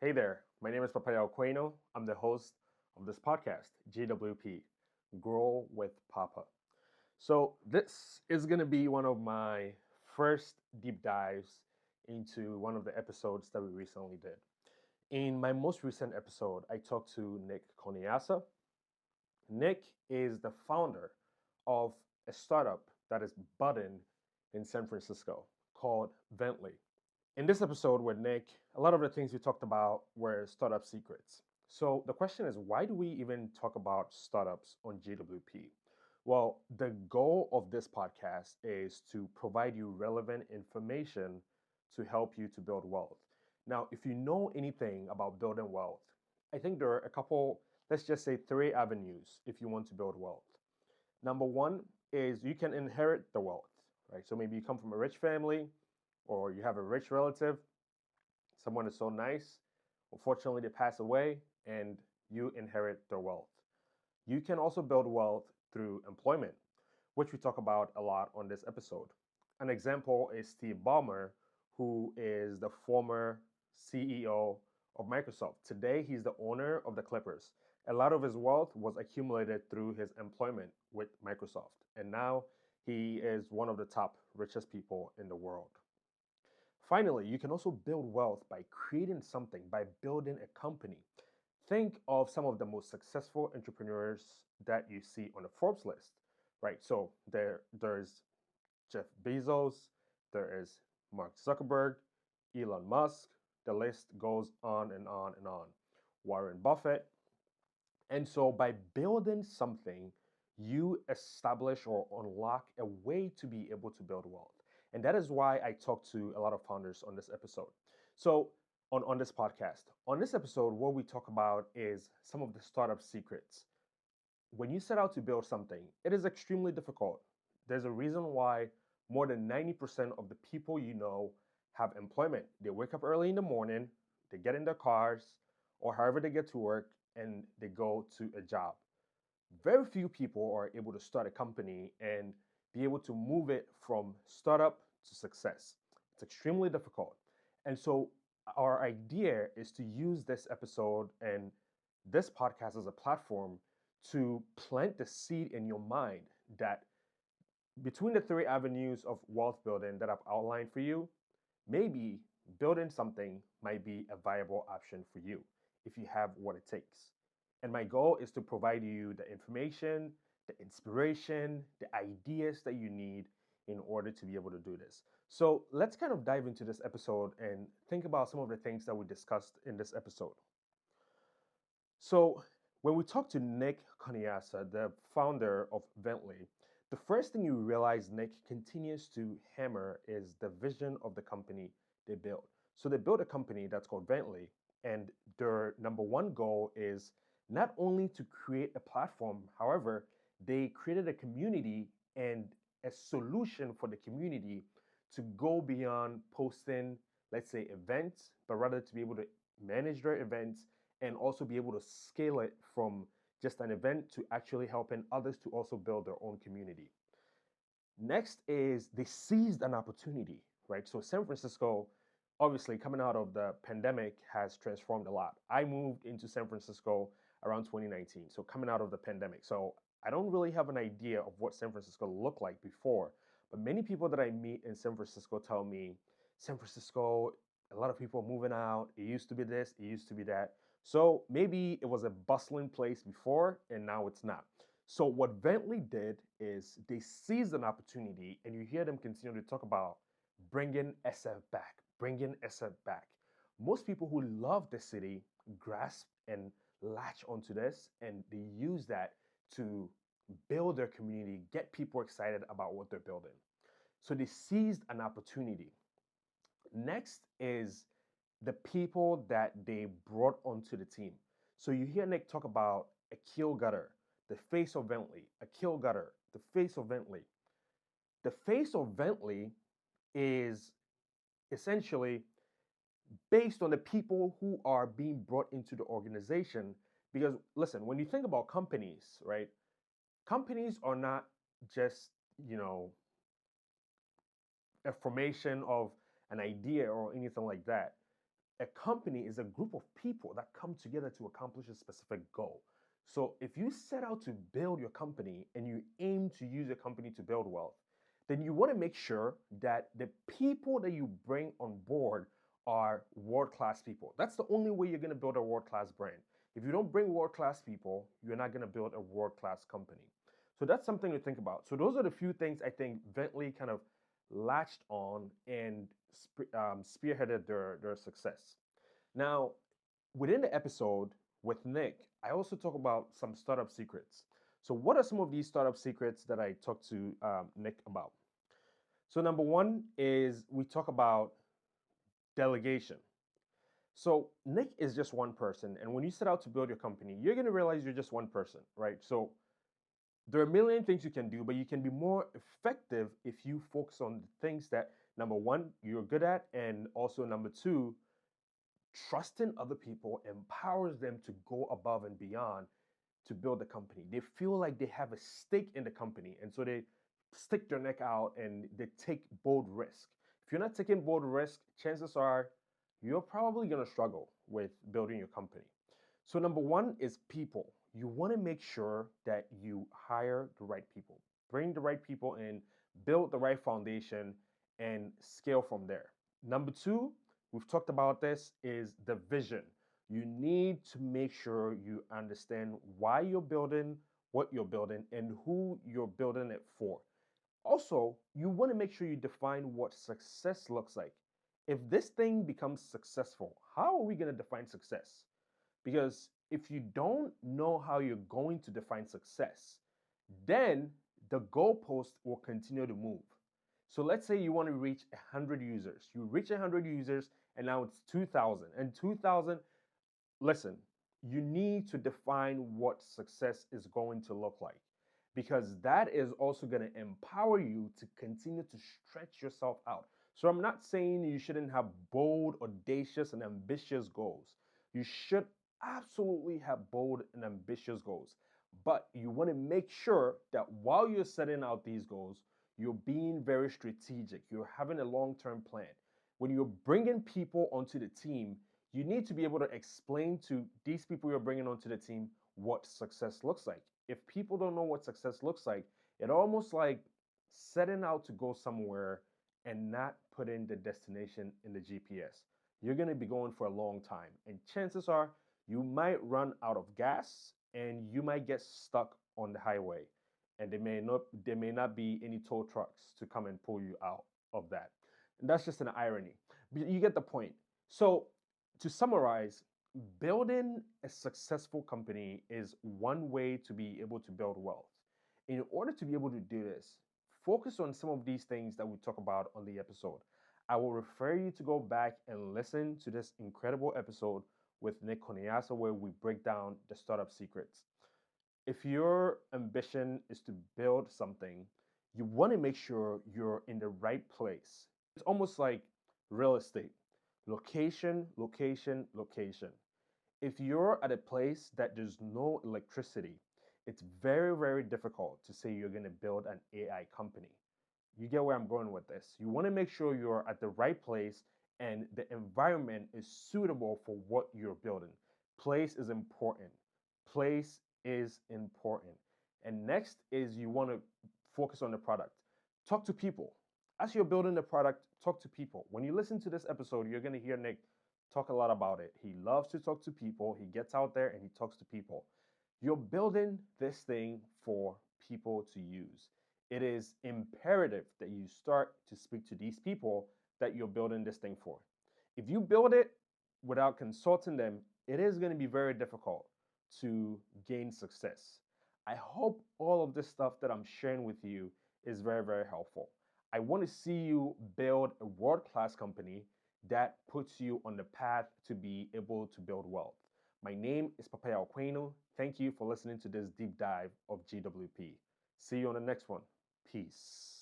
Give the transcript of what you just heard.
Hey there, my name is Papaya Aquino. I'm the host of this podcast, GWP, Grow with Papa. So, this is going to be one of my first deep dives into one of the episodes that we recently did. In my most recent episode, I talked to Nick Khonyasser. Nick is the founder of a startup that is budding in San Francisco called Bentley. In this episode with Nick, a lot of the things we talked about were startup secrets. So the question is, why do we even talk about startups on GWP? Well, the goal of this podcast is to provide you relevant information to help you to build wealth. Now, if you know anything about building wealth, I think there are a couple, let's just say three avenues if you want to build wealth. Number one is you can inherit the wealth, right? So maybe you come from a rich family or you have a rich relative, someone is so nice, unfortunately they pass away and you inherit their wealth. You can also build wealth through employment, which we talk about a lot on this episode. An example is Steve Ballmer, who is the former CEO of Microsoft. Today, he's the owner of the Clippers. A lot of his wealth was accumulated through his employment with Microsoft. And now he is one of the top richest people in the world. Finally, you can also build wealth by creating something, by building a company. Think of some of the most successful entrepreneurs that you see on the Forbes list, right? So there's Jeff Bezos, there is Mark Zuckerberg, Elon Musk, the list goes on and on and on. Warren Buffett. And so by building something, you establish or unlock a way to be able to build wealth. And that is why I talk to a lot of founders on this episode. So on this podcast. On this episode, what we talk about is some of the startup secrets. When you set out to build something, it is extremely difficult. There's a reason why more than 90% of the people you know have employment. They wake up early in the morning, they get in their cars, or however they get to work, and they go to a job. Very few people are able to start a company and be able to move it from startup to success. It's extremely difficult. And so, our idea is to use this episode and this podcast as a platform to plant the seed in your mind that between the three avenues of wealth building that I've outlined for you, maybe building something might be a viable option for you if you have what it takes. And my goal is to provide you the information, the inspiration, the ideas that you need in order to be able to do this. So let's kind of dive into this episode and think about some of the things that we discussed in this episode. So when we talk to Nick Khonyasser, the founder of Bentley, the first thing you realize Nick continues to hammer is the vision of the company they built. So they built a company that's called Bentley, and their number one goal is not only to create a platform, however, they created a community and a solution for the community to go beyond posting, let's say, events, but rather to be able to manage their events and also be able to scale it from just an event to actually helping others to also build their own community. Next is they seized an opportunity, right? So San Francisco, obviously coming out of the pandemic, has transformed a lot. I moved into San Francisco around 2019, so coming out of the pandemic. So I don't really have an idea of what San Francisco looked like before, but many people that I meet in San Francisco tell me San Francisco, a lot of people moving out. It used to be this, it used to be that. So maybe it was a bustling place before and now it's not. So what Bentley did is they seized an opportunity, and you hear them continue to talk about bringing SF back, bringing SF back. Most people who love the city grasp and latch onto this, and they use that to build their community, get people excited about what they're building. So they seized an opportunity. Next is the people that they brought onto the team. So you hear Nick talk about Akhil Gutta, the face of Bentley. Akhil Gutta, the face of Bentley. The face of Bentley is essentially based on the people who are being brought into the organization. Because listen, when you think about companies, right? Companies are not just, you know, a formation of an idea or anything like that. a company is a group of people that come together to accomplish a specific goal. So if you set out to build your company and you aim to use your company to build wealth, then you want to make sure that the people that you bring on board are world class people. That's the only way you're going to build a world class brand. If you don't bring world class people, you're not going to build a world class company. So that's something to think about. So those are the few things I think Bentley kind of latched on and spearheaded their success. Now, within the episode with Nick, I also talk about some startup secrets. So, what are some of these startup secrets that I talked to Nick about? So, number one is we talk about delegation. So, Nick is just one person. And when you set out to build your company, you're going to realize you're just one person, right? So, there are a million things you can do, but you can be more effective if you focus on the things that, number one, you're good at, and also, number two, trusting other people empowers them to go above and beyond to build the company. They feel like they have a stake in the company, and so they stick their neck out and they take bold risk. If you're not taking bold risk, chances are you're probably going to struggle with building your company. So number one is people. You want to make sure that you hire the right people, bring the right people in, build the right foundation, and scale from there. Number two, we've talked about this, is the vision. You need to make sure you understand why you're building what you're building and who you're building it for. Also, you want to make sure you define what success looks like. If this thing becomes successful, how are we going to define success? Because if you don't know how you're going to define success, then the goalpost will continue to move. So let's say you want to reach 100 users. You reach 100 users and now it's 2,000. And 2,000, listen, you need to define what success is going to look like, because that is also going to empower you to continue to stretch yourself out. So I'm not saying you shouldn't have bold, audacious, and ambitious goals. You should absolutely have bold and ambitious goals. But you want to make sure that while you're setting out these goals, you're being very strategic. You're having a long term plan. When you're bringing people onto the team, you need to be able to explain to these people you're bringing onto the team what success looks like. If people don't know what success looks like, it almost like setting out to go somewhere and not putting the destination in the GPS. You're going to be going for a long time, and chances are you might run out of gas and you might get stuck on the highway, and there may not be any tow trucks to come and pull you out of that. And that's just an irony. But you get the point. So to summarize, building a successful company is one way to be able to build wealth. In order to be able to do this, focus on some of these things that we talk about on the episode. I will refer you to go back and listen to this incredible episode with Nick Khonyasser where we break down the startup secrets. If your ambition is to build something, you want to make sure you're in the right place. It's almost like real estate: location, location, location. If you're at a place that there's no electricity, it's very, very difficult to say you're going to build an AI company. You get where I'm going with this. You want to make sure you're at the right place and the environment is suitable for what you're building. Place is important. Place is important. And next is you want to focus on the product. Talk to people. As you're building the product, talk to people. When you listen to this episode, you're going to hear Nick talk a lot about it. He loves to talk to people. He gets out there and he talks to people. You're building this thing for people to use. It is imperative that you start to speak to these people that you're building this thing for. If you build it without consulting them, it is going to be very difficult to gain success. I hope all of this stuff that I'm sharing with you is very, very helpful. I want to see you build a world class company that puts you on the path to be able to build wealth. My name is Papaya Aquino. Thank you for listening to this deep dive of GWP. See you on the next one. Peace.